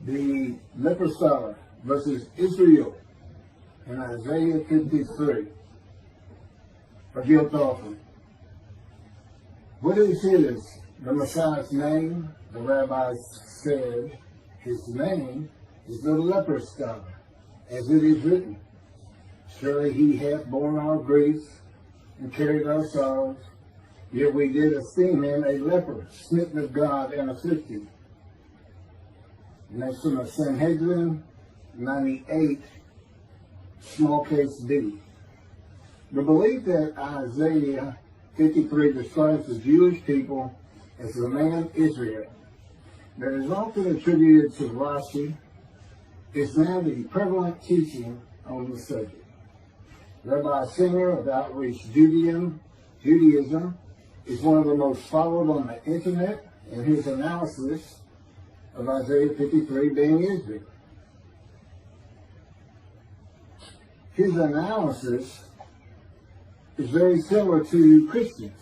the leper scholar versus Israel in Isaiah 53, a guilt offering. What is the Messiah's name? The rabbis said his name is the leper scholar, as it is written, surely he hath borne our griefs and carried our sorrows, yet we did esteem him a leper, smitten of God and afflicted. And that's from the Sanhedrin 98, small case B. The belief that Isaiah 53 describes the Jewish people as the man Israel, that is often attributed to Rashi, is now the prevalent teaching on the subject. Rabbis Singer of Outreach Judaism is one of the most followed on the internet, and his analysis of Isaiah 53 being Israel. His analysis is very similar to Christians,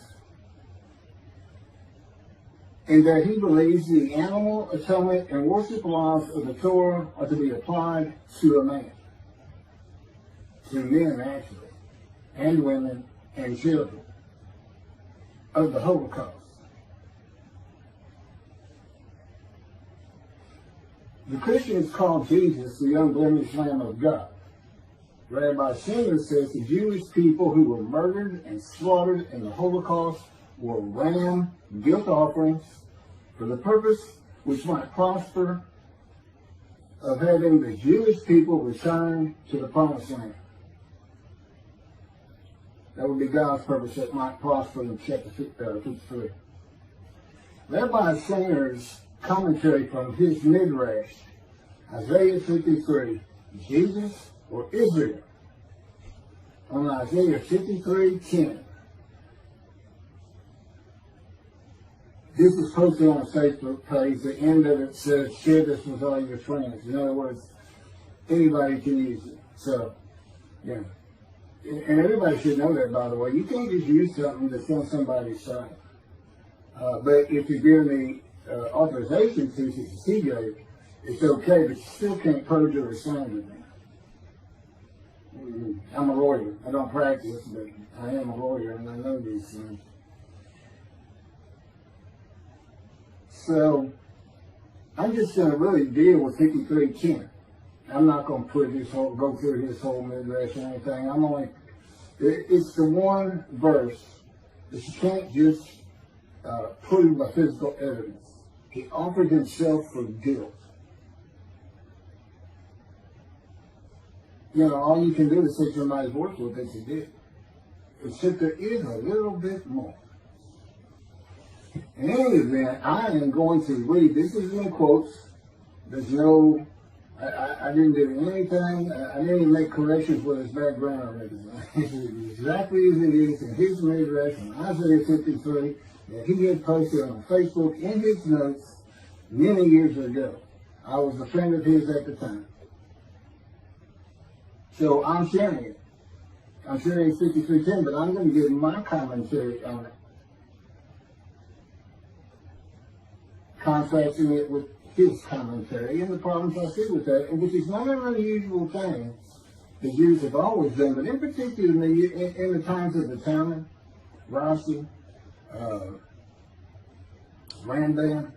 in that he believes the animal atonement and worship laws of the Torah are to be applied to a man, to men actually, and women and children of the Holocaust. The Christians call Jesus the unblemished Lamb of God. Rabbi Singer says the Jewish people who were murdered and slaughtered in the Holocaust were ram guilt offerings for the purpose which might prosper of having the Jewish people return to the promised land. That would be God's purpose that might prosper in chapter 53. Rabbi Singer's commentary from his midrash, Isaiah 53, Jesus or Israel, on Isaiah 53:10. This is posted on a Facebook page. The end of it says, share this with all your friends. In other words, anybody can use it. So, yeah. And everybody should know that, by the way. You can't just use something that's on somebody's site. But if you're given the authorization to CJ, it's okay, but you still can't perjure or slander them. I'm a lawyer. I don't practice, but I am a lawyer and I know these things. So, I'm just going to really deal with 53:10. I'm not going to go through his whole midrash or anything. It's the one verse that you can't just prove by physical evidence. He offered himself for guilt. You know, all you can do is take somebody's word for it that you did. Except there is a little bit more. In any event, I am going to read, this is in quotes, there's no, I didn't do anything, I didn't even make corrections with his background or anything. It's exactly as it is in his midrash in Isaiah 53 that he had posted on Facebook in his notes many years ago. I was a friend of his at the time. So I'm sharing it. I'm sharing 53:10, but I'm going to give my commentary on it, contrasting it with his commentary and the problems I see with that, which is not an unusual thing the Jews have always done, but in particular in the times of the Talmud, Rashi, Rambam,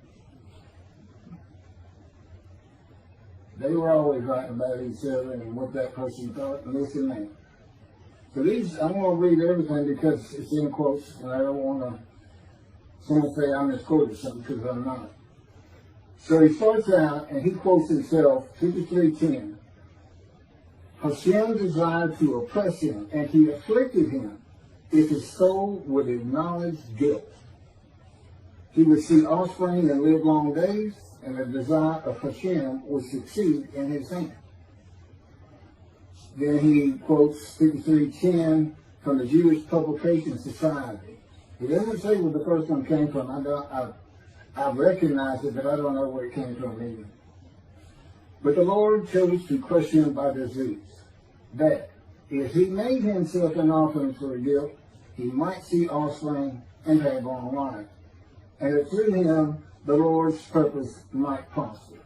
they were always writing about each other and what that person thought and this and that. So I'm going to read everything because it's in quotes, and I don't want someone to say I misquoted something, because I'm not. So he starts out and he quotes himself, 53:10. Hashem desired to oppress him, and he afflicted him if his soul would acknowledge guilt. He would see offspring and live long days, and the desire of Hashem would succeed in his hand. Then he quotes 53:10 from the Jewish Publication Society. He doesn't say where the first one came from. I recognize it, but I don't know where it came from either. But the Lord chose to crush him by disease, that if he made himself an offering for guilt, he might see offspring and have long life, and that through him the Lord's purpose might prosper.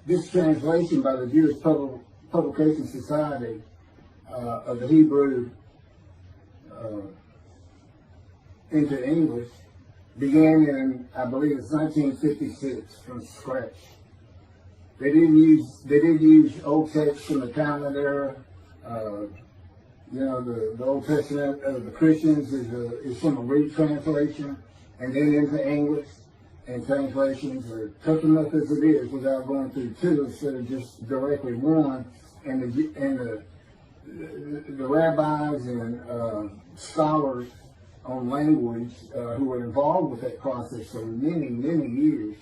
this translation by the Jewish Publication Society of the Hebrew into English began in, I believe it's 1956, from scratch. They did use old texts from the Talmud era. The Old Testament of the Christians is from a Greek translation, and then into English. And translations are tough enough as it is without going through two instead of just directly one. And the rabbis and scholars on language who were involved with that process for many, many years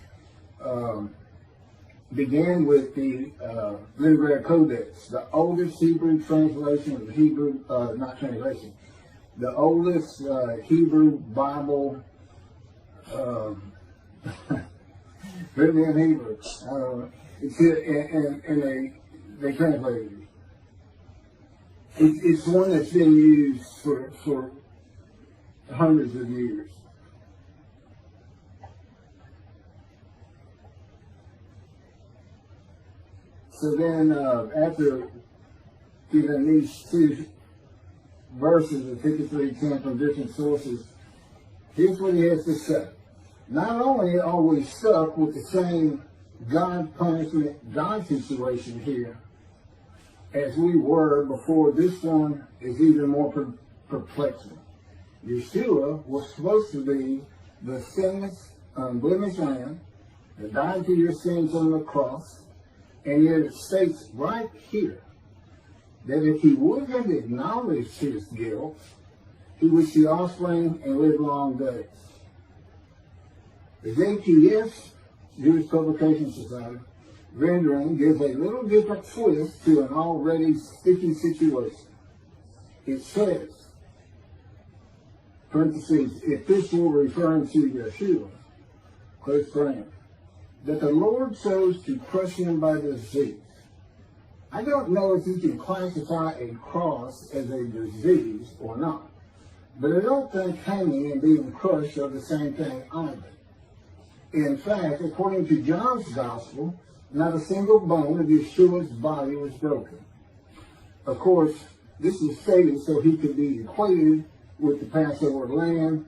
began with the Leningrad Codex, the oldest Hebrew translation of the Hebrew, not translation, the oldest Hebrew Bible written in Hebrew. And they translated it. It's one that's been used for hundreds of years. So then, after even these two verses of 53:10 from different sources, here's what he has to say. Not only are we stuck with the same God punishment, God situation here, as we were before, this one is even more perplexing. Yeshua was supposed to be the sinless, unblemished Lamb that died for your sins on the cross, and yet it states right here that if he would have acknowledged his guilt, he would see offspring and live long days. The JPS, Jewish Publication Society, rendering gives a little different twist to an already sticky situation. It says, parentheses, if this were referring to Yeshua, close friend, that the Lord chose to crush him by disease. I don't know if you can classify a cross as a disease or not, but I don't think hanging and being crushed are the same thing either. In fact, according to John's Gospel, not a single bone of Yeshua's body was broken. Of course, this is stated so he could be equated with the Passover lamb,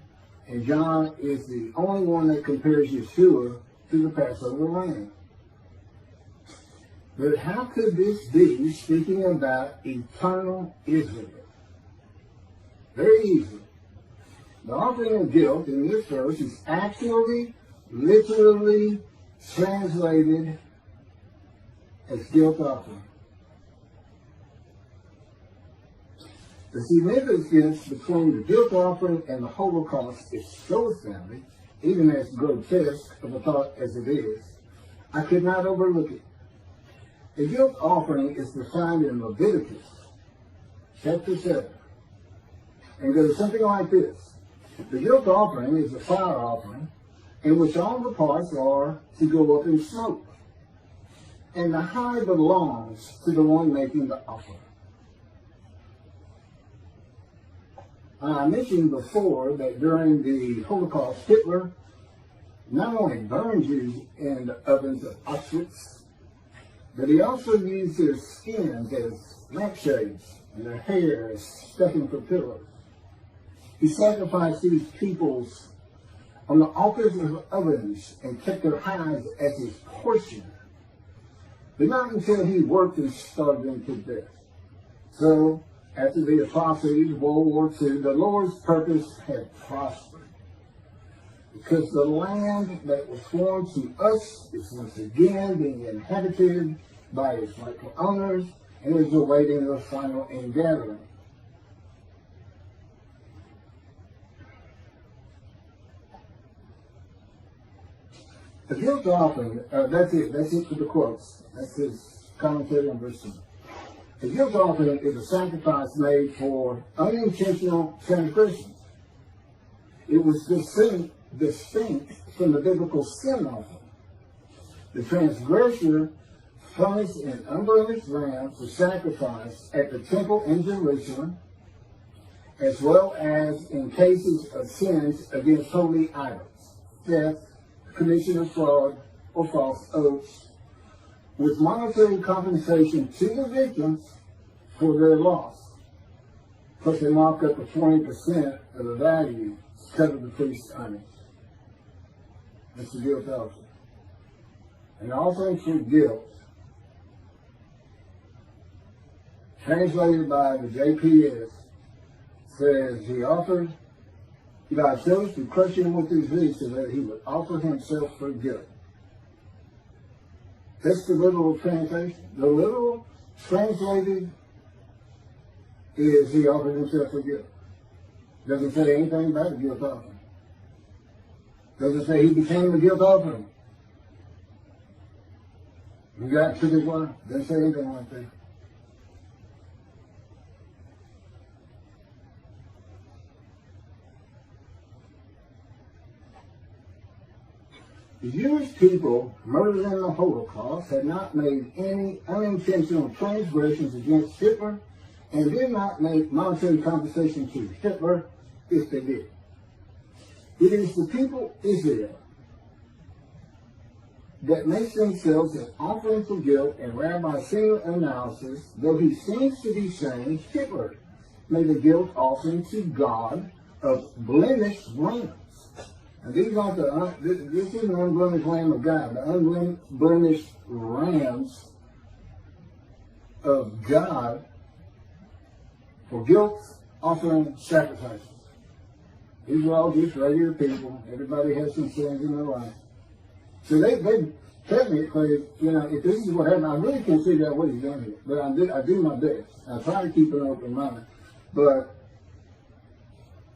and John is the only one that compares Yeshua to the Passover lamb. But how could this be speaking about eternal Israel? Very easy. The offering of guilt in this verse is actually, literally translated as guilt offering. The significance between the guilt offering and the Holocaust is so astounding, even as grotesque of a thought as it is, I could not overlook it. The guilt offering is defined in Leviticus chapter 7, and goes something like this. The guilt offering is a fire offering in which all the parts are to go up in smoke, and the high belongs to the one making the offering. I mentioned before that during the Holocaust, Hitler not only burned Jews in the ovens of Auschwitz, but he also used their skins as lampshades and their hair as stuffing for pillows. He sacrificed these peoples on the altars of ovens and kept their hides as his portion, but not until he worked and starved them to death. So, after the atrocities of World War II, the Lord's purpose had prospered, because the land that was sworn to us is once again being inhabited by its rightful owners and is awaiting the final ingathering. The guilt offering, that's it for the quotes. That's his commentary on verse 2. The guilt offering is a sacrifice made for unintentional transgressions. It was distinct from the biblical sin offering. The transgressor furnished an unblemished lamb for sacrifice at the temple in Jerusalem, as well as in cases of sins against holy idols, theft, commission of fraud, or false oaths, with monetary compensation to the victims for their loss. Plus they marked up to 20% of the value to cover the priest's earnings. That's the guilt offering. And offering for guilt, translated by the JPS, says he offered, God chose to crush him with his knee so that he would offer himself for guilt. That's the literal translation. The literal translated is he offered himself for guilt. Doesn't say anything about the guilt offering. Doesn't say he became the guilt offering. You got to this one? Doesn't say anything like that. The Jewish people murdered in the Holocaust had not made any unintentional transgressions against Hitler and did not make monetary compensation to Hitler if they did. It is the people Israel that makes themselves an offering for guilt, and Rabbi Singer analysis, though he seems to be saying Hitler made a guilt offering to God of blemished rams. And these aren't this is an unblemished lamb of God. The unblemished rams of God for guilt offering sacrifices. These are all just regular people. Everybody has some sins in their life. So they technically, if this is what happened, I really can't figure out what he's done here. But I do my best. I try to keep an open mind. But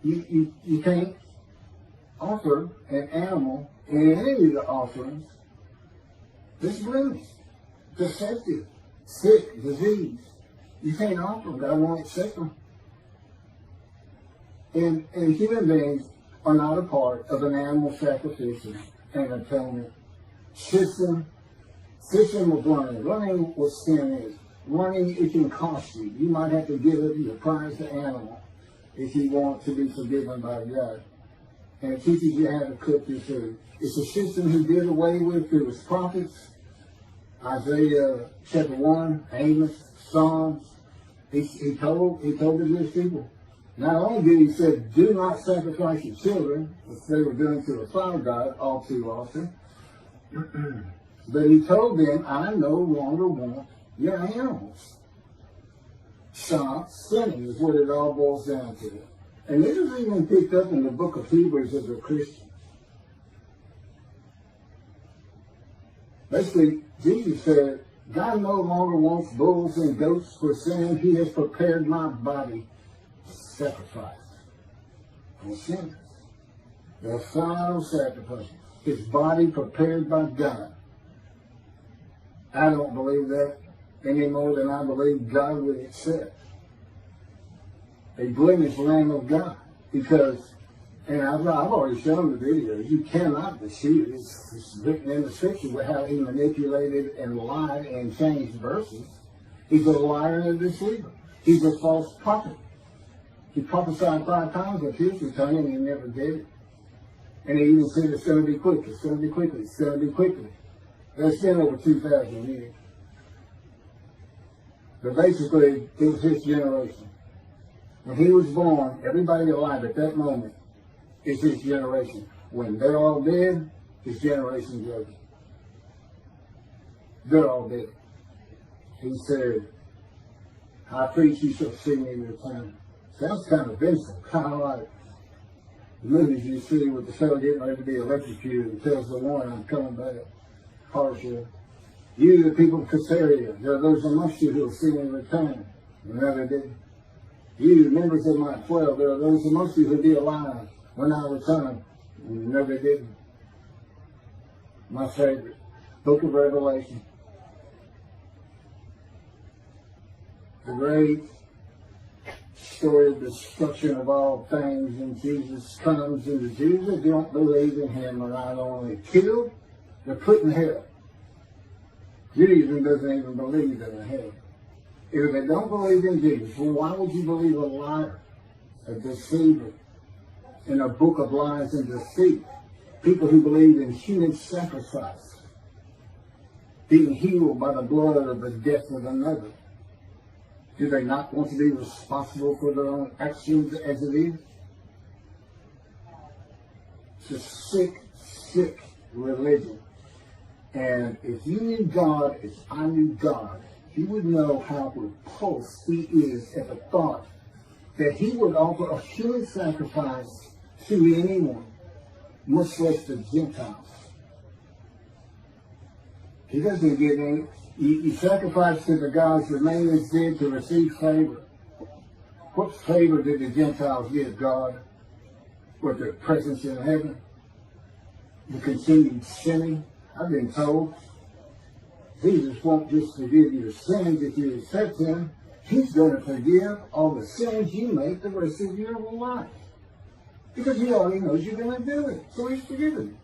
you can't offer an animal in any of the offerings that's blemished, defective, sick, disease. You can't offer them. God won't accept them. And human beings are not a part of an animal sacrificial and atonement system. System of running. Running what sin is. Running, it can cost you. You might have to give up your prize to animal if you want to be forgiven by God. And it teaches you how to cook your food. It's a system he did away with through his prophets. Isaiah chapter 1, Amos, Psalms. He told the Jewish people. Not only did he say, do not sacrifice your children, which they were doing to a fire god all too often, but he told them, I no longer want your animals. Stop sinning is what it all boils down to. And this is even picked up in the book of Hebrews as a Christian. Basically, Jesus said, God no longer wants bulls and goats for sin. He has prepared my body to sacrifice for sin. The final sacrifice. His body prepared by God. I don't believe that any more than I believe God would accept a blemished Lamb of God, because, and I've already shown the video, you cannot deceive. It's written in the scripture with how he manipulated and lied and changed verses. He's a liar and a deceiver. He's a false prophet. He prophesied 5 times of his return and he never did it. And he even said it's going to be quickly, it's going to be quickly, it's going to be quickly. That's been over 2,000 years. But basically, it was his generation. When he was born, everybody alive at that moment is his generation. When they're all dead, his generation's over. They're all dead. He said, I preach you shall see me return. Sounds kind of vengeful, kind of like the movies you see with the fellow getting ready to be electrocuted and tells the one, I'm coming back. Harsher. You, the people of Caesarea, there are those amongst you who will see me return. And never did. You, members of my 12, there are those amongst you who will be alive when I return. And you never did. My favorite, Book of Revelation. The great story of destruction of all things, and Jesus comes, and the Jews that don't believe in him are not only killed, they're put in hell. Judaism doesn't even believe in a hell. If they don't believe in Jesus, well, why would you believe a liar, a deceiver, in a book of lies and deceit? People who believe in human sacrifice. being healed by the blood or the death of another? Do they not want to be responsible for their own actions as it is? It's a sick, sick religion. And if you knew God as I knew God, you would know how repulsed he is at the thought that he would offer a human sacrifice to anyone, much less the Gentiles. He doesn't give any. You sacrifice to the gods the man is dead to receive favor. What favor did the Gentiles give God? With their presence in heaven? The continued sinning? I've been told Jesus won't just forgive your sins if you accept him. He's going to forgive all the sins you make the rest of your life. Because he already knows you're going to do it. So he's forgiven you.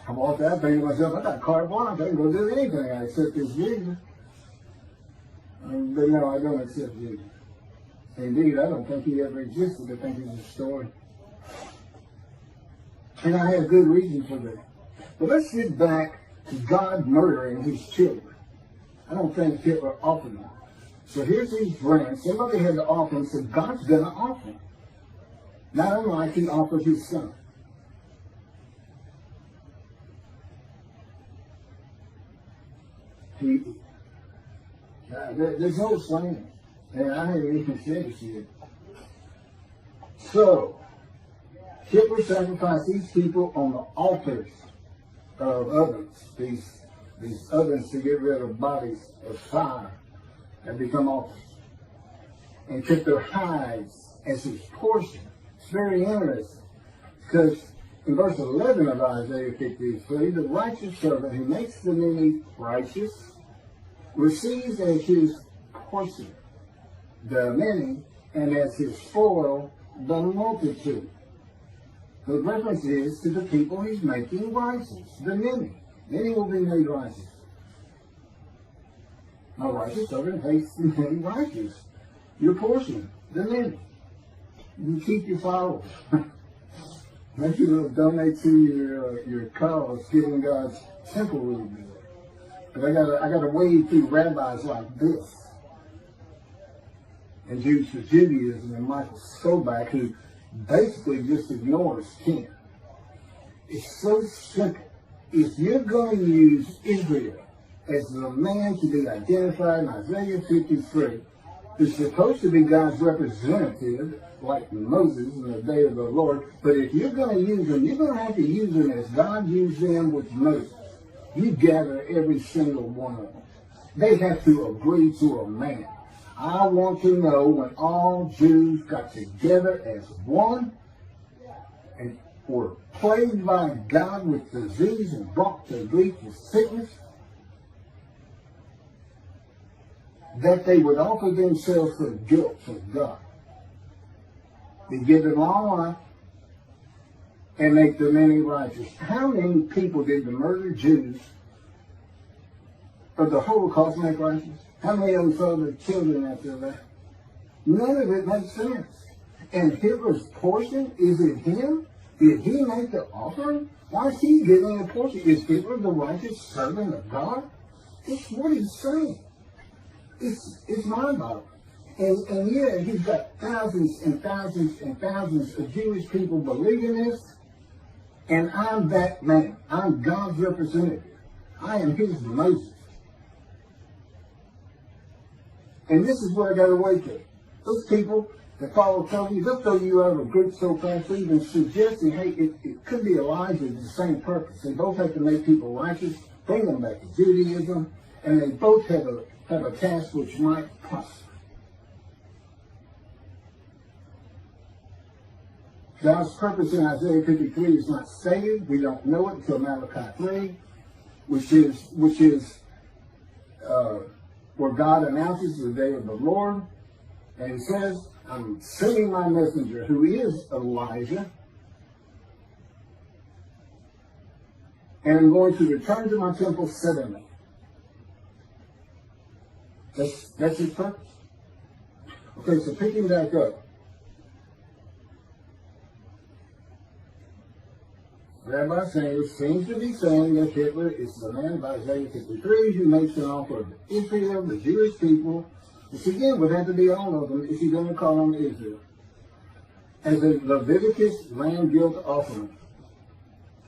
I walked out thinking to myself, I got carte blanche. I can go do anything. I accept this Jesus. But no, I don't accept Jesus. Indeed, I don't think he ever existed. I think he's a story. And I have good reason for that. But let's get back to God murdering his children. I don't think Hitler offered them. So here's these brands. Somebody had to offer them, so God's going to offer them. Not unlike he offered his son. There's no explaining. And I haven't even said this yet. So, Hitler sacrificed these people on the altars of ovens. These ovens to get rid of bodies of fire and become altars. And kept their hides as his portion. It's very interesting. Because in verse 11 of Isaiah 53, the righteous servant who makes the many righteous receives as his portion the many, and as his spoil the multitude. The reference is to the people he's making righteous, the many. Many will be made righteous. My righteous servant makes the many righteous. Your portion, the many. You keep your followers. Maybe you'll donate to your cause, giving God's temple really good. But I gotta wade through rabbis like this. And Jews for Judaism and Michael Sobach, who basically just ignores King. It's so simple. If you're going to use Israel as the man to be identified in Isaiah 53, who's supposed to be God's representative, like Moses in the day of the Lord, but if you're going to use them, you're going to have to use them as God used them with Moses. You gather every single one of them. They have to agree to a man. I want to know when all Jews got together as one and were plagued by God with disease and brought to grief with sickness, that they would offer themselves for guilt to God. They give them long life and make the many righteous. How many people did the murdered Jews of the Holocaust make righteous? How many of them saw their children after that? None of it makes sense. And Hitler's portion, is it him? Did he make the offering? Why is he giving a portion? Is Hitler the righteous servant of God? It's what he's saying. It's mind-boggling. And yeah, he's got thousands and thousands and thousands of Jewish people believing this. And I'm that man. I'm God's representative. I am his Moses. And this is what I got to wait to. Those people that follow Tovia, they'll throw you out of a group so fast, even suggesting, hey, it could be Elijah with the same purpose. They both have to make people righteous, bring them back to Judaism, and they both have a task which might prosper. God's purpose in Isaiah 53 is not stated. We don't know it until Malachi 3, which is where God announces the day of the Lord. And he says, I'm sending my messenger, who is Elijah, and I'm going to return to my temple suddenly. That's his purpose. Okay, so picking back up. Rabbi Singer seems to be saying that Hitler is the man of Isaiah 53 who makes an offer of Israel, the Jewish people, which again would have to be all of them if you're going to call them Israel, as a Leviticus land guilt offering.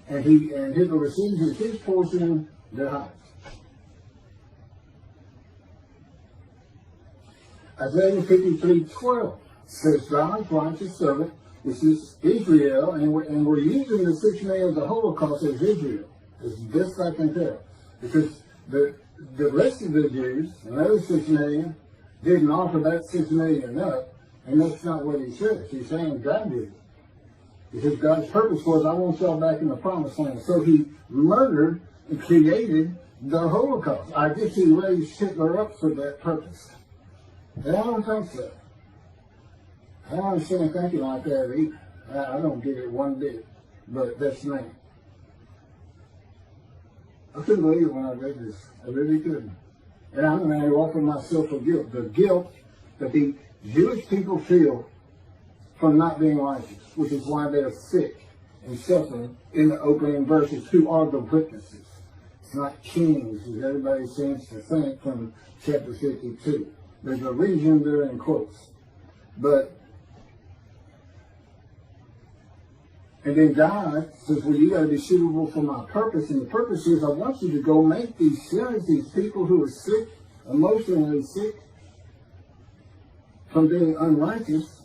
And Hitler receives as his portion their house. Isaiah 53:12 says, God's righteous servant, which is Israel, and we're using the 6 million of the Holocaust as Israel, as best I can tell. Because the rest of the Jews, another 6 million, didn't offer that 6 million up, and that's not what he says. He's saying God did it. Because God's purpose was, I want y'all back in the promised land. So he murdered and created the Holocaust. I guess he raised Hitler up for that purpose. And I don't think so. I don't understand thinking like that either. I don't get it one bit. But that's me. I couldn't believe it when I read this. I really couldn't. And I'm going to offer myself a guilt. The guilt that the Jewish people feel from not being righteous, which is why they're sick and suffering in the opening verses. Who are the witnesses? It's not kings, as everybody seems to think from chapter 52. There's a reason they're in quotes. And then God says, well, you got to be suitable for my purpose. And the purpose is I want you to go make these sinners, these people who are sick, emotionally sick, from being unrighteous,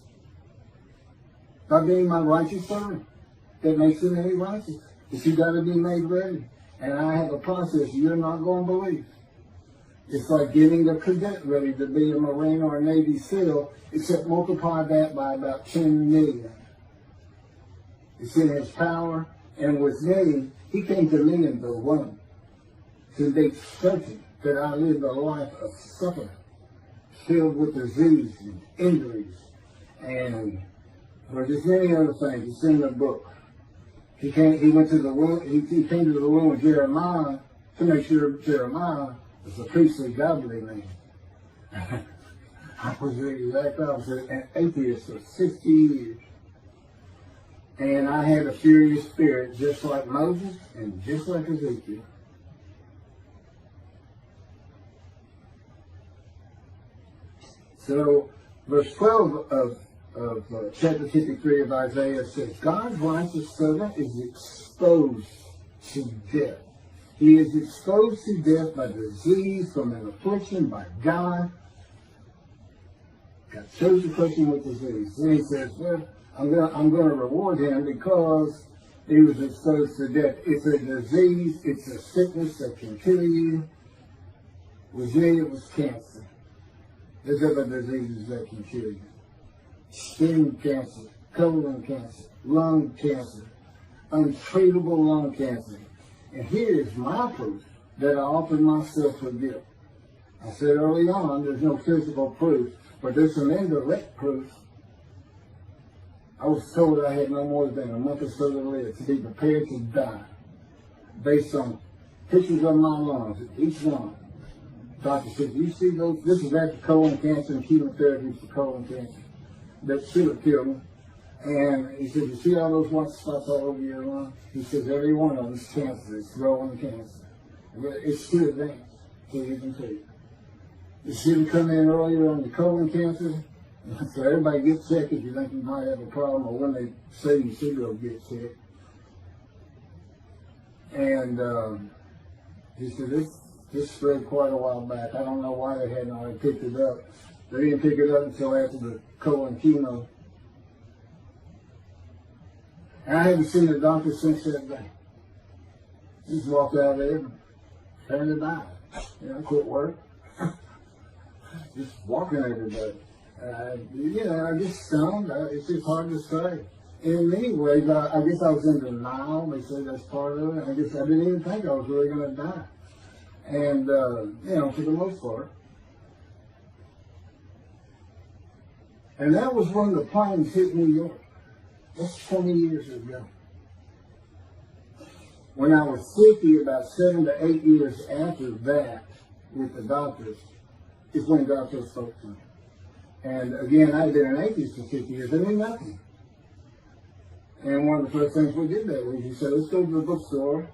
by being my righteous servant. That makes them any righteous. But you got to be made ready. And I have a process you're not going to believe. It's like getting the cadet ready to be a Marine or a Navy SEAL, except multiply that by about 10 million. It's in his power. And with me, he came to me in the womb to make certain that I lived a life of suffering, filled with disease and injuries, and for just many other things. It's in the book. He went to the womb. He came to the womb of Jeremiah to make sure Jeremiah was a priestly, godly man. I was the exact opposite, an atheist for 60 years. And I had a furious spirit just like Moses and just like Ezekiel. So, verse 12 of chapter 53 of Isaiah says, God's righteous servant is exposed to death. He is exposed to death by disease, from an affliction, by God. God chose the person with disease. Then he says, well, I'm going to reward him because he was exposed to death. It's a disease. It's a sickness that can kill you. With me, it was cancer. There's other diseases that can kill you. Skin cancer, colon cancer, lung cancer, untreatable lung cancer. And here is my proof that I offered myself for guilt. I said early on, there's no physical proof, but there's some indirect proof. I was told I had no more than a month or so to live, to be prepared to die, based on pictures of my lungs, each one. Doctor said, you see those? This is after colon cancer and chemotherapy for colon cancer. That should have killed me. And he said, you see all those white spots all over your lung? He says, every one of them is cancer. It's growing cancer. It's too advanced to even take. It should have come in earlier on the colon cancer. So everybody get checked if you think you might have a problem, or when they say you should go get checked. And he said, this spread quite a while back. I don't know why they hadn't already picked it up. They didn't pick it up until after the colon chemo. And I haven't seen the doctor since that day. Just walked out there and turned to die. Quit work. Just walking every day. I get stoned. It's just hard to say. In many ways, I guess I was in denial. They say that's part of it. I guess I didn't even think I was really going to die. And, for the most part. And that was when the planes hit New York. That's 20 years ago. When I was 50, about 7 to 8 years after that, with the doctors, is when God first spoke to me. And again, I'd been an atheist for 50 years. I knew nothing. And one of the first things we did that week, he said, let's go to the bookstore.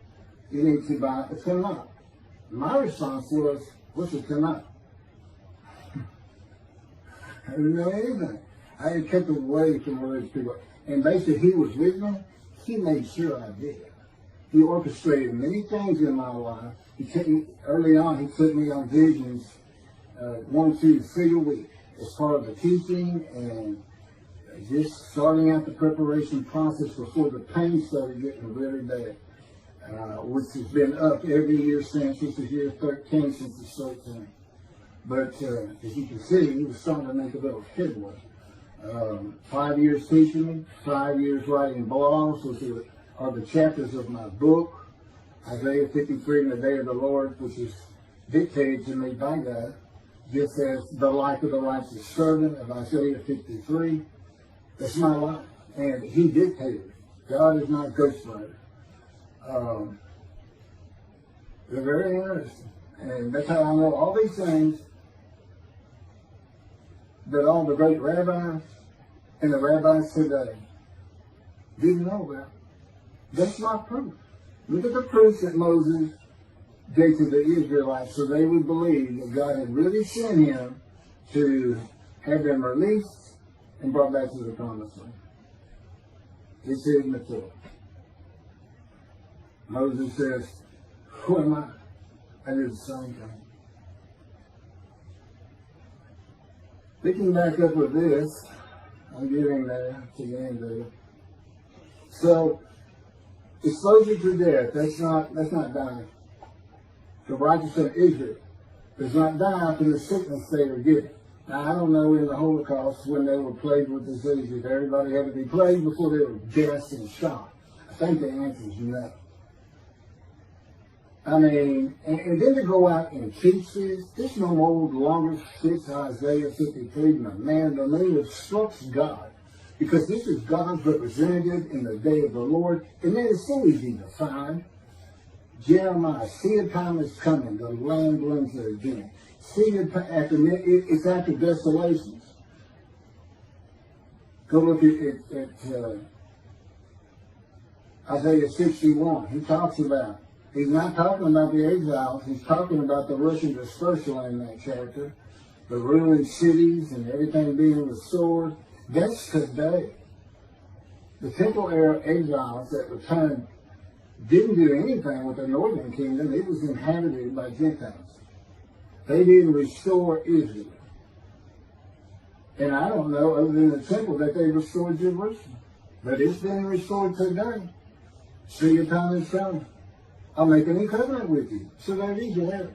You need to buy a Talmud. My response was, what's a Talmud? I didn't know anything. I had kept away from religious people. And basically, he was with me. He made sure I did. He orchestrated many things in my life. Early on, he took me on visions, 1, 2, 3 a week, as part of the teaching and just starting out the preparation process before the pain started getting really bad, which has been up every year since. This is year 13 since it's 13. But as you can see, he was starting to make a little headway. 5 years teaching, 5 years writing blogs, which are the chapters of my book, Isaiah 53 and the Day of the Lord, which is dictated to me by God, just as the life of the righteous servant of Isaiah 53. That's my life. And he dictated. God is not a ghostwriter. They're very interesting. And that's how I know all these things that all the great rabbis and the rabbis today didn't know about. That's not proof. Look at the proofs that Moses gave to the Israelites so they would believe that God had really sent him to have them released and brought back to the promised land. It's in the Torah. Moses says, who am I? I did the same thing. Picking back up with this, I'm getting there to the end of it. So, exposure to death, that's not dying. The righteous of Israel does not die from the sickness they were given. Now, I don't know in the Holocaust when they were plagued with disease, if everybody had to be plagued before they were gassed and shot. I think the answer is no. I mean, and then to go out and teach this no longer fits Isaiah 53, the man of the moon obstructs God. Because this is God's representative in the day of the Lord, and then it's so easy to find. Jeremiah, see a time is coming, the land blooms again. See it's after desolations. Go look at Isaiah 61. He talks about, he's not talking about the exiles, he's talking about the Russian dispersal in that chapter, the ruined cities and everything being restored. That's today. The temple era exiles that returned didn't do anything with the northern kingdom. It was inhabited by Gentiles. They didn't restore Israel. And I don't know, other than the temple, that they restored Jerusalem. But it's been restored today. See your time is coming. I'll make a new covenant with you. So there you go.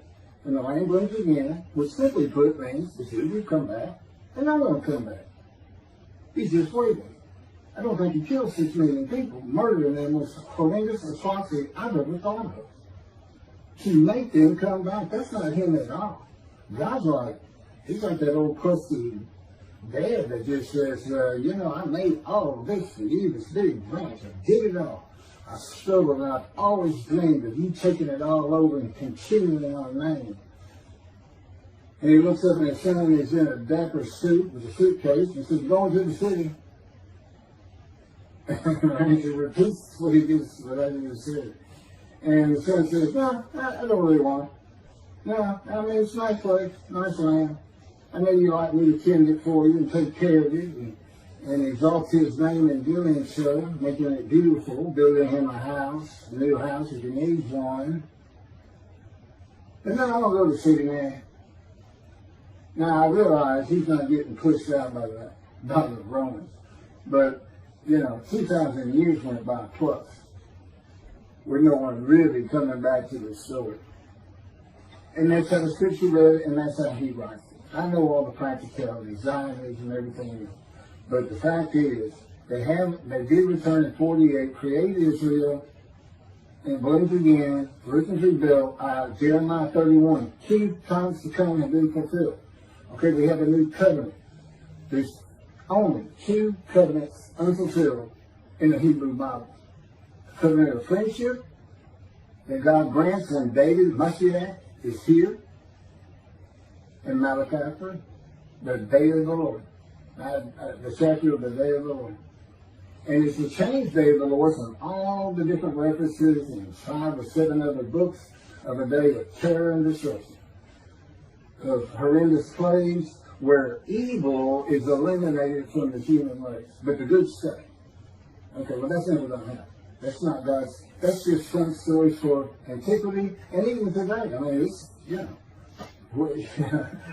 And the land blooms again, which simply put means that you come back, and I'm going to come back. He's just waiting. I don't think he killed 6 million people. Murdering them was horrendous atrocity I've ever thought of. To make them come back, that's not him at all. God's he's like that old crusty dad that just says, I made all of this for you, this big branch. I did it all. I struggled and I've always dreamed of you taking it all over and continuing our name. And he looks up and his son is in a dapper suit with a suitcase and says, going to the city. And he repeats what I just said. And the son says, no, I don't really want it. No, I mean, it's a nice place, nice land. I know you like me to tend it for you and take care of it and exalt his name in doing so, making it beautiful, building him a new house if he needs one. And then I don't go to the city, man. Now, I realize he's not getting pushed out by the Romans. But, 2,000 years went by plus, with no one really coming back to the story. And that's how the scripture read, and that's how he writes it. I know all the practicalities, Zionism and everything else. But the fact is, they did return in 48, create Israel, and blooms again, Jerusalem's rebuilt, Jeremiah 31, 2 times to come have been fulfilled. Okay, we have a new covenant. There's only 2 covenants unfulfilled in the Hebrew Bible. The covenant of friendship that God grants when David, Moshiach, is here in Malachi 3, the day of the Lord. The chapter of the day of the Lord. And it's the change day of the Lord from all the different references in 5 or 7 other books of a day of terror and destruction, of horrendous plagues where evil is eliminated from the human race, but the good stay. Okay, well that's never going to happen. That's not God's, that's just some story for antiquity, and even today. I mean, it's, you know,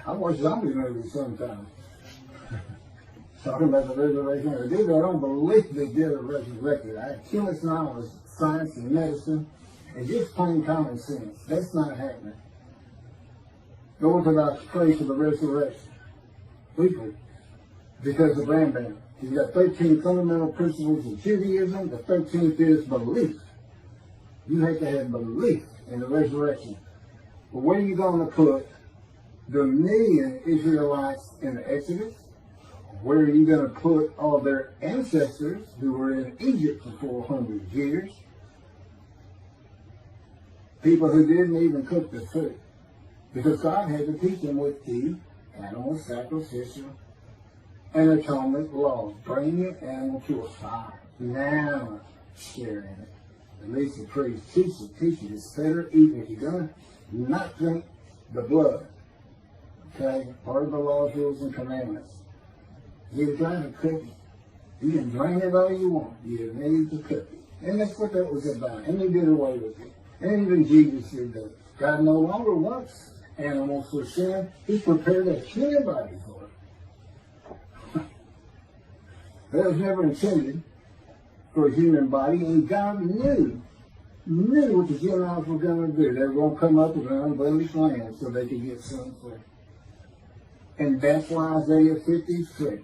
I watch zombie movies sometimes. Talking about the resurrection of the dead, I don't believe they did a resurrected. I have too much knowledge, science and medicine, and just plain common sense. That's not happening. The Orthodox pray for the resurrection. Weekly. Because of Rambam. He's got 13 fundamental principles of Judaism. The 13th is belief. You have to have belief in the resurrection. But where are you going to put the million Israelites in the Exodus? Where are you going to put all their ancestors who were in Egypt for 400 years? People who didn't even cook the food. Because God had to teach them with the animal sacrificial and atonement laws. Bring your animal to a fire. Now, share in it. At least the priest teach it. It's better eat if you're going to not drink the blood. Okay? Part of the laws, rules, and commandments. You're trying to cook it. You can drain it all you want. You need to cook it. And that's what that was about. And they did away with it. And even Jesus did that. God no longer wants animals for sin. He prepared a human body for it. That was never intended for a human body. And God knew what the Gentiles were going to do. They were going to come up with an unblemished land so they could get sin free. And that's why Isaiah 53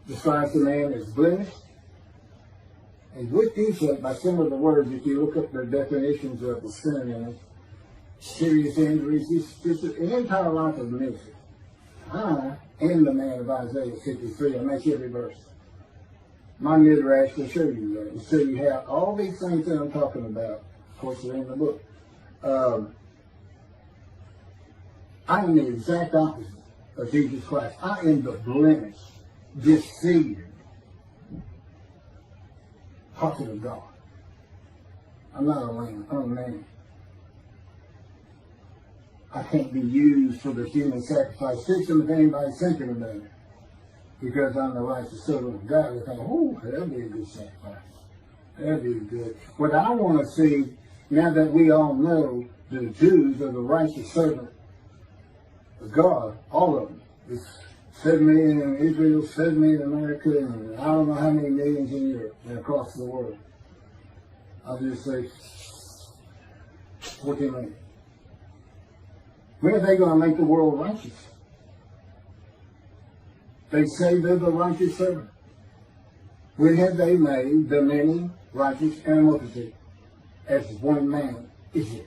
describes the man as blemished and with defect by some of the words. If you look up the definitions of the synonyms, serious injuries, it's an entire life of misery. I am the man of Isaiah 53. I make every verse. My midrash will show you that. And so you have all these things that I'm talking about. Of course, they're in the book. I am the exact opposite of Jesus Christ. I am the blemish, deceived prophet of God. I'm not a lamb. I'm a man. I can't be used for the human sacrifice system if anybody's thinking about it. Because I'm the righteous servant of God. They think, oh, that'll be a good sacrifice. That'll be good. What I want to see, now that we all know the Jews are the righteous servant of God, all of them. It's 7 million in Israel, 7 million in America, and I don't know how many millions in Europe and across the world. I'll just say 14 million. When are they going to make the world righteous? They say they're the righteous servant. When have they made the many righteous and a multitude as one man is it?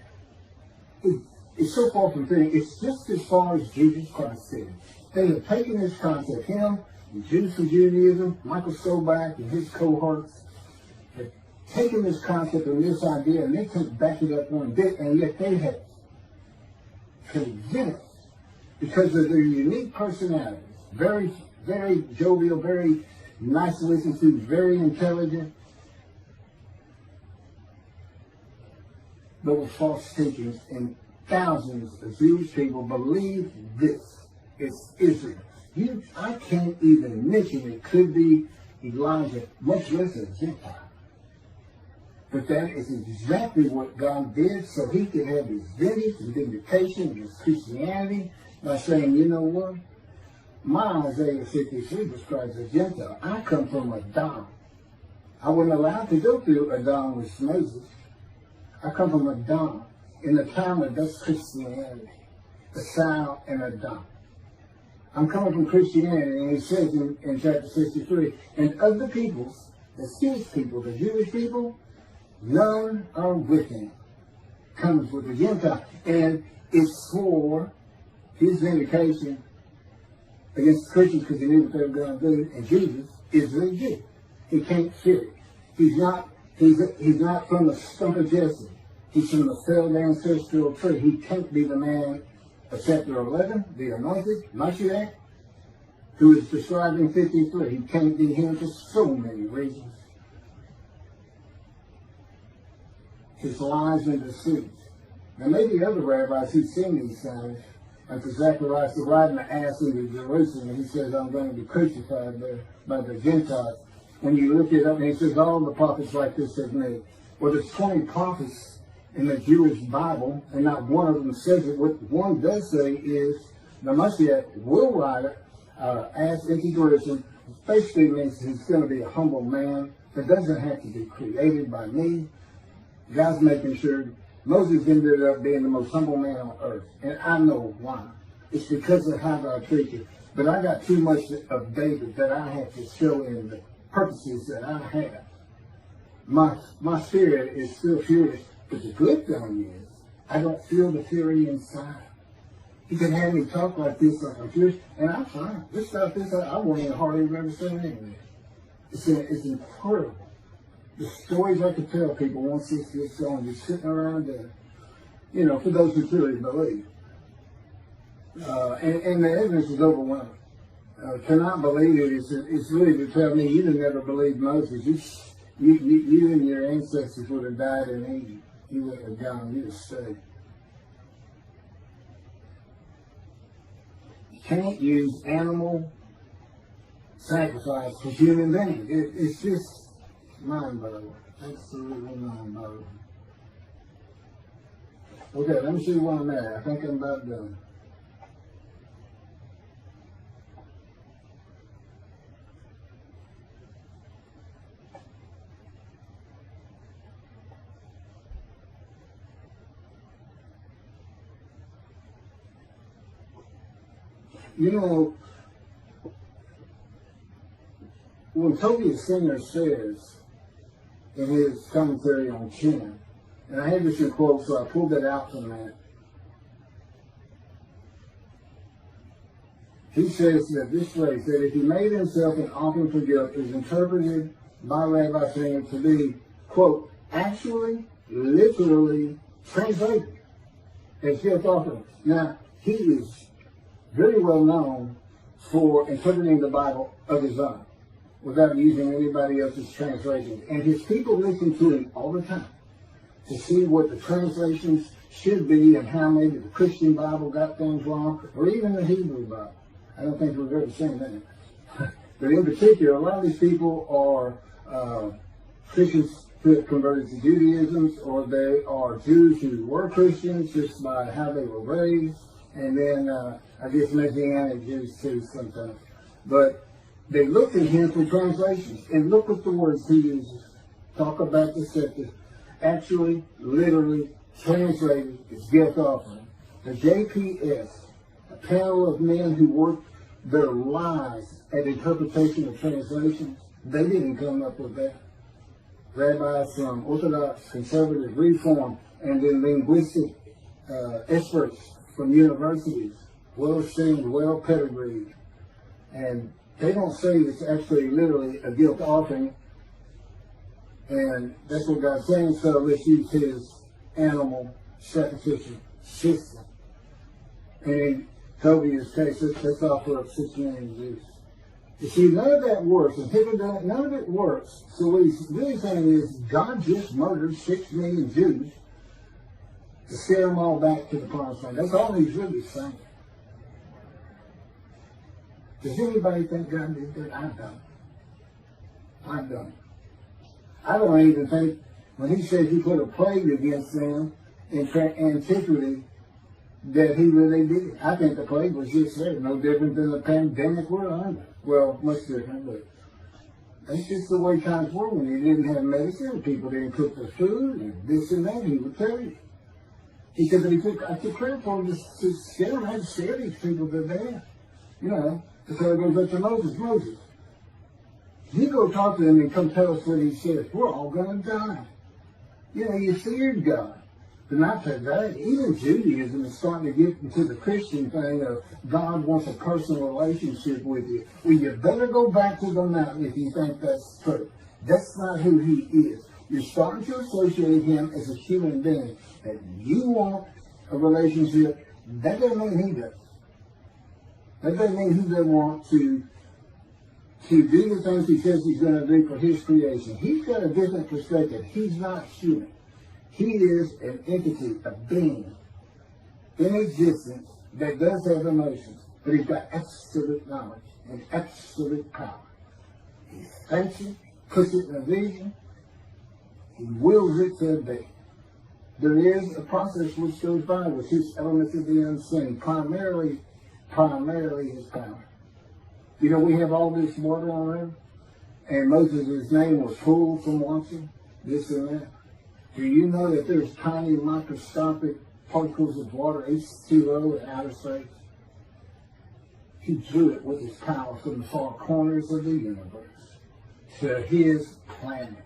It's so far from being, it's just as far as Jesus Christ said. They have taken this concept, him, and Jews for Judaism, Michael Sobach and his cohorts, have taken this concept and this idea, and they can't back it up one bit, and yet they have convinced, because of their unique personalities, very, very jovial, very nice to listen to, very intelligent, but with false teachings, and thousands of Jewish people believe this. It's Israel. I can't even mention it could be Elijah, much less a Gentile. But that is exactly what God did so he could have his vengeance and vindication against Christianity by saying, you know what? My Isaiah 53 describes a Gentile. I come from Adam. I wasn't allowed to go through Adam with Moses. I come from Adam. In the Talmud, that's Christianity. The Sal and Adam. I'm coming from Christianity, and it says in chapter 63, and of the peoples, the Jewish people, the Jewish people, none are with him. Comes with the Gentile. And it's for his vindication against the Christians because he knew what they were going to do. And Jesus is a Jew. He can't fit it. He's not from the stump of Jesse. He's from the felled ancestral tree. He can't be the man of chapter 11, the anointed, Moshiach who is described in 53. He can't be him for so many reasons. His lies and deceit. Now maybe other rabbis who've seen these signs, like for Zacharias riding the ass into Jerusalem, and he says, I'm going to be crucified there by the Gentiles. When you look it up, and he says, all the prophets like this have made. Well, there's 20 prophets in the Jewish Bible, and not one of them says it. What one does say is, the Moshiach will ride ass into Jerusalem. Basically means he's going to be a humble man that doesn't have to be created by me. God's making sure Moses ended up being the most humble man on earth. And I know why. It's because of how God treated him. But I got too much of David that I have to show in the purposes that I have. My spirit is still furious. But the good thing is, I don't feel the fury inside. He can have me talk like this, like I'm furious, and I'm fine. This stuff, I won't even hardly ever say anything. It's incredible. The stories I could tell people once this gets going, just sitting around there, for those who truly believe. And the evidence is overwhelming. Cannot believe it. It's really to tell me you'd have never believed Moses. You and your ancestors would have died in Egypt. You wouldn't have gone. You'd have stayed. You can't use animal sacrifice for human beings. It's just mind-boggling. Absolutely mind-boggling. Okay, let me see where I'm at. I think I'm about done. When Tovia Singer says in his commentary on 10, and I had this in quote, so I pulled that out from that. He says that this phrase, that if he made himself an offering for guilt, is interpreted by Rabbi Singer to be, quote, actually, literally translated as guilt offering. Now, he is very well known for interpreting the Bible of his own without using anybody else's translation. And his people listen to him all the time to see what the translations should be and how maybe the Christian Bible got things wrong, or even the Hebrew Bible. I don't think we've ever seen that. But in particular, a lot of these people are Christians who have converted to Judaism, or they are Jews who were Christians just by how they were raised, and then I guess Messianic Jews too sometimes. But they look at him for translations, and look at the words he uses. Talk about deceptive. Actually, literally, translated as guilt offering. The JPS, a panel of men who worked their lives at interpretation of translations, they didn't come up with that. Rabbis from Orthodox, Conservative, Reform, and then linguistic experts from universities, well-esteemed, well-pedigreed. And they don't say it's actually literally a guilt offering. And that's what God's saying, so let's use his animal sacrificial system. And in Tobia's case, let's offer up 6 million Jews. You see, none of that works. And people don't, none of it works. So what he's really saying is God just murdered 6 million Jews to scare them all back to the promised land. That's all he's really saying. Does anybody think God did that? I don't. I don't. I don't even think, when he says he put a plague against them in antiquity, that he really did it. I think the plague was just there, no different than the pandemic we're under. Well, much different, but that's just the way times were when you didn't have medicine, people didn't cook the food, and this and that, he would tell you. He said that I took credit for him to scare them. I had to scare these people to death. So it goes up to Moses. You go talk to them and come tell us what he says. We're all going to die. You feared God. But not to that. Even Judaism is starting to get into the Christian thing of God wants a personal relationship with you. Well, you better go back to the mountain if you think that's true. That's not who he is. You're starting to associate him as a human being. That you want a relationship, that doesn't mean he does. That doesn't mean he doesn't want to do the things he says he's going to do for his creation. He's got a different perspective. He's not human. He is an entity, a being in existence that does have emotions, but he's got absolute knowledge and absolute power. He thinks it, puts it in a vision, he wills it to be. There is a process which goes by with his elements of the unseen, primarily his power. You know, we have all this water on earth, and Moses' name was full from watching this and that. Do you know that there's tiny microscopic particles of water, H2O, in outer space? He drew it with his power from the far corners of the universe to his planet.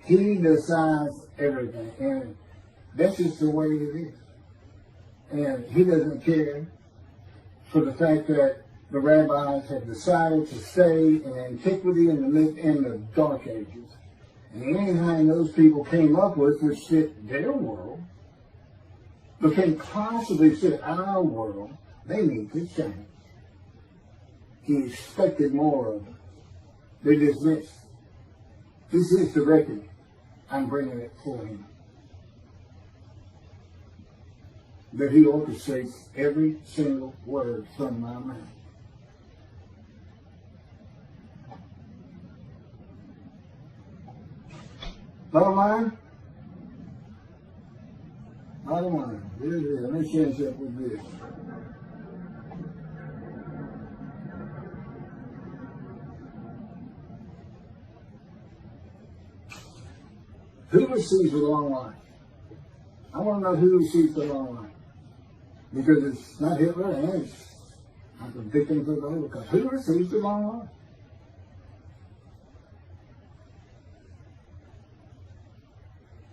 He decides everything, and that's just the way it is. And he doesn't care for the fact that the rabbis have decided to stay in antiquity in the Dark Ages. And anything those people came up with which fit their world, but can possibly fit our world, they need to change. He expected more of them. They dismissed. This is the record. I'm bringing it for him. That he orchestrates every single word from my mouth. Bottom line? Bottom line. Here it is. Let me change that with this. Who receives the long life? I want to know who receives the long life. Because it's not Hitler and it's not the victims of the Holocaust. Who receives the long life?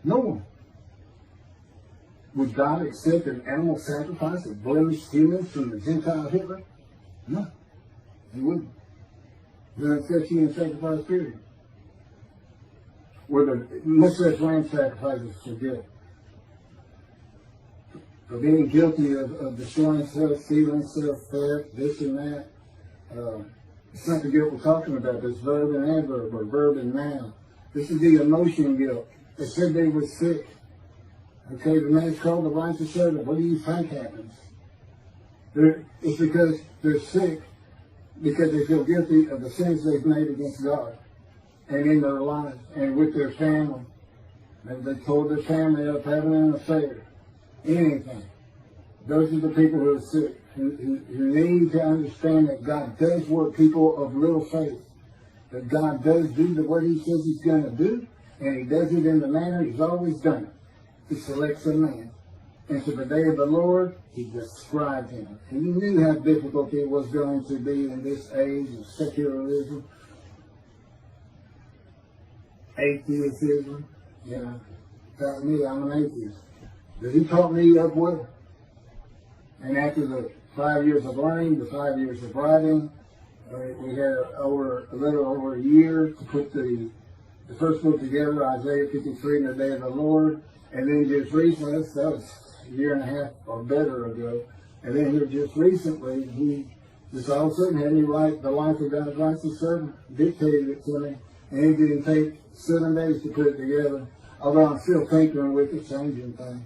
No one. Would God accept an animal sacrifice of blemished humans from the Gentile Hitler? No. He wouldn't. He doesn't accept human sacrifice, period. Were the much less lamb sacrifices for guilt. For being guilty of destroying self, stealing self, theft, this and that. It's not the guilt we're talking about. This verb and adverb or verb and noun. This is the emotion guilt. They said they were sick. Okay, the man's called the righteous servant. What do you think happens? It's because they're sick, because they feel guilty of the sins they've made against God and in their lives and with their family. They told their family of having an affair. Anything. Those are the people who are sick, who need to understand that God does work people of little faith. That God does do what he says he's going to do, and he does it in the manner he's always done it. He selects a man. And to the day of the Lord, he described him. He knew how difficult it was going to be in this age of secularism, atheism. You know, tell me I'm an atheist. But he taught me up well. And after the 5 years of learning, the 5 years of writing, we had a little over a year to put the first book together, Isaiah 53 and the Day of the Lord. And then just recently, that was a year and a half or better ago, and then here just recently, he just all of a sudden had me write The Life of God's Righteous Servant, dictated it to me, and it didn't take 7 days to put it together, although I'm still tinkering with it, changing things,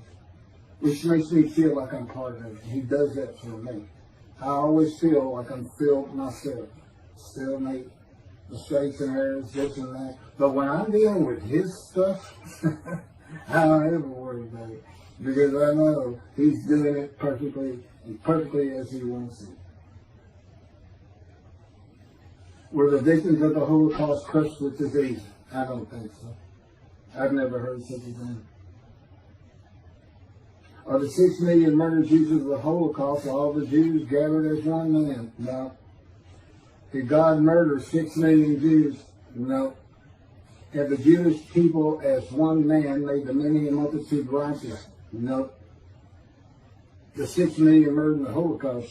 which makes me feel like I'm part of it. He does that for me. I always feel like I'm filled myself, still make mistakes and errors, this and that, but when I'm dealing with his stuff, I don't ever worry about it, because I know he's doing it perfectly as he wants it. Were the victims of the Holocaust crushed with disease? I don't think so. I've never heard such a thing. Are the 6 million murdered Jews of the Holocaust all the Jews gathered as one man? No. Did God murder 6 million Jews? No. Have the Jewish people as one man made the many multitude righteous? No. The 6 million murdered in the Holocaust